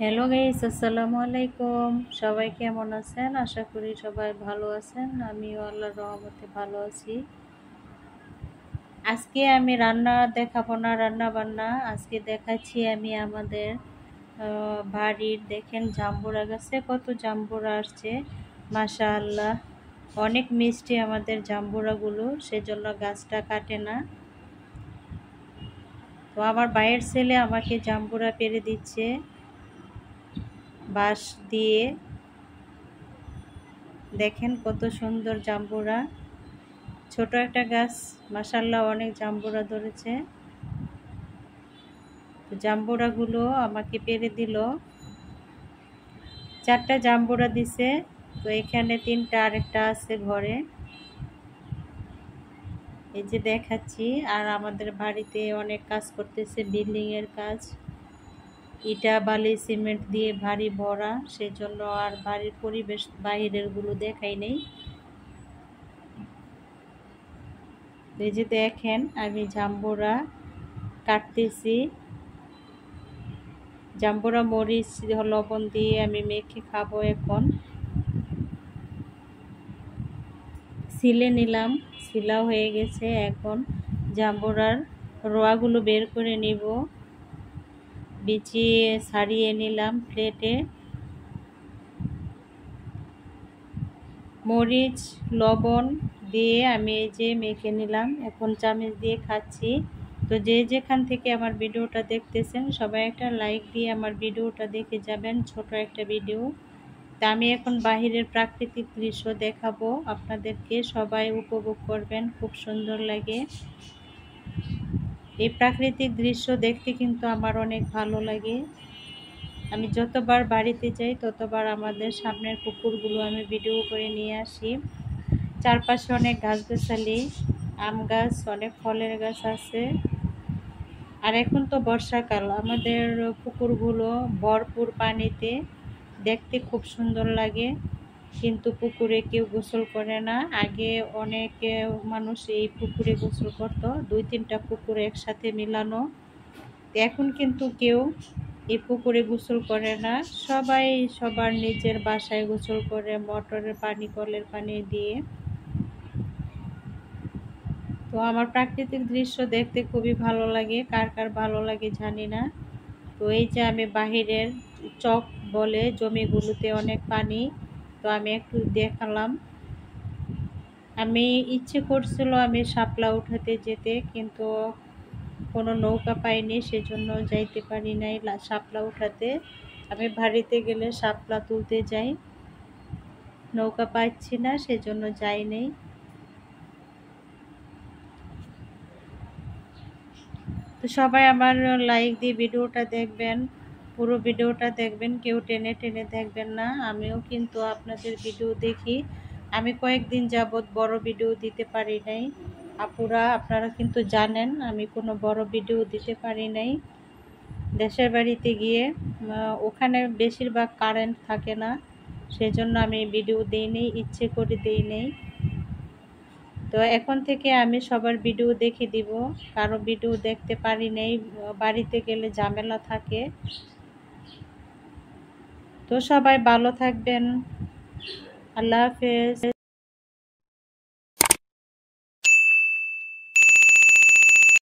Hello guys, আসসালামু আলাইকুম। সবাই কেমন আছেন? আশা করি সবাই ভালো আছেন। আমিও আল্লাহর রহমতে ভালো আছি। আজকে আমি রান্না দেখাবো না, রান্না বান্না আজকে দেখাচ্ছি আমি আমাদের বাড়ির। দেখেন জাম্বুরা গাছে কত জাম্বুরা আসছে, মাশাআল্লাহ। অনেক মিষ্টি আমাদের জাম্বুরাগুলো, সেজন্য গাছটা কাটে না। তো আমার ভাইয়ের ছেলে আমাকে জাম্বুরা পেড়ে দিচ্ছে বাঁশ দিয়ে। দেখেন কত সুন্দর জাম্বুরা, ছোট একটা গাছ, মাশাআল্লাহ অনেক জাম্বুরা ধরেছে। তো জাম্বুরা গুলো আমাকে পেড়ে দিল, 4টা জাম্বুরা দিছে। তো এখানে 3টা, আরেকটা আছে ঘরে, এই যে দেখাচ্ছি। আর আমাদের বাড়িতে অনেক কাজ করতেছে, বিল্ডিং এর কাজ, ইটা বালি সিমেন্ট দিয়ে ভারী ভরা, সেজন্য আর বাড়ির পরিবেশ বাহিরের গুলো দেখাই নেই। এই যে দেখেন আমি জাম্বুরা কাটতেছি, জাম্বুরা মরিচ লবণ দিয়ে আমি মেখে খাবো। এখন সিলে নিলাম, সিলাও হয়ে গেছে। এখন জাম্বুরার রোয়াগুলো বের করে নিব, বিছিয়ে ছাড়িয়ে নিলাম প্লেটে। মরিচ লবণ দিয়ে আমি এই যে মেখে নিলাম, এখন চামচ দিয়ে খাচ্ছি। তো যে যেখান থেকে আমার ভিডিওটা দেখতেছেন সবাই একটা লাইক দিয়ে আমার ভিডিওটা দেখে যাবেন, ছোট একটা ভিডিও। তা আমি এখন বাহিরের প্রাকৃতিক দৃশ্য দেখাবো আপনাদেরকে, সবাই উপভোগ করবেন, খুব সুন্দর লাগে। এই প্রাকৃতিক দৃশ্য দেখতে কিন্তু আমার অনেক ভালো লাগে। আমি যতবার বাড়িতে যাই ততবার আমাদের সামনের পুকুরগুলো আমি ভিডিও করে নিয়ে আসি। চারপাশে অনেক গাছগাছালি, আম গাছ, অনেক ফলের গাছ আছে। আর এখন তো বর্ষাকাল, আমাদের পুকুরগুলো ভরপুর পানিতে, দেখতে খুব সুন্দর লাগে। কিন্তু পুকুরে কেউ গোসল করে না। আগে অনেক মানুষ এই পুকুরে গোসল করত, 2-3টা পুকুরে একসাথে মিলানো। এখন কিন্তু কেউ এই পুকুরে গোসল করে না, সবাই সবার নিজের বাসায় গোসল করে মোটরের পানি, কলের পানি দিয়ে। তো আমার প্রাকৃতিক দৃশ্য দেখতে খুবই ভালো লাগে, কার কার ভালো লাগে জানি না। তো এই যে আমি বাহিরের চক বলে জমিগুলোতে অনেক পানি, তো আমি একটু দেখালাম। আমি ইচ্ছে করছিল আমি শাপলা উঠাতে যেতে, কিন্তু কোনো নৌকা পাইনি, সেজন্য যাইতে পারি নাই শাপলা উঠাতে। আমি বাড়িতে গেলে শাপলা তুলতে যাই, নৌকা পাচ্ছি না, সেজন্য যাই নাই। তো সবাই আমার লাইক দিয়ে ভিডিওটা দেখবেন, পুরো ভিডিওটা দেখবেন, কেউ টেনে টেনে দেখবেন না। আমিও কিন্তু আপনাদের ভিডিও দেখি। আমি কয়েকদিন যাবৎ বড় ভিডিও দিতে পারি নাই। আপুরা আপনারা কিন্তু জানেন আমি কোনো বড় ভিডিও দিতে পারি নাই। দেশের বাড়িতে গিয়ে ওখানে বেশিরভাগ কারেন্ট থাকে না, সেজন্য আমি ভিডিও দিই নেই, ইচ্ছে করে দিই নেই। তো এখন থেকে আমি সবার ভিডিও দেখে দিব, কারো ভিডিও দেখতে পারি নাই, বাড়িতে গেলে ঝামেলা থাকে। তো সবাই ভালো থাকবেন, আল্লাহ হাফেজ।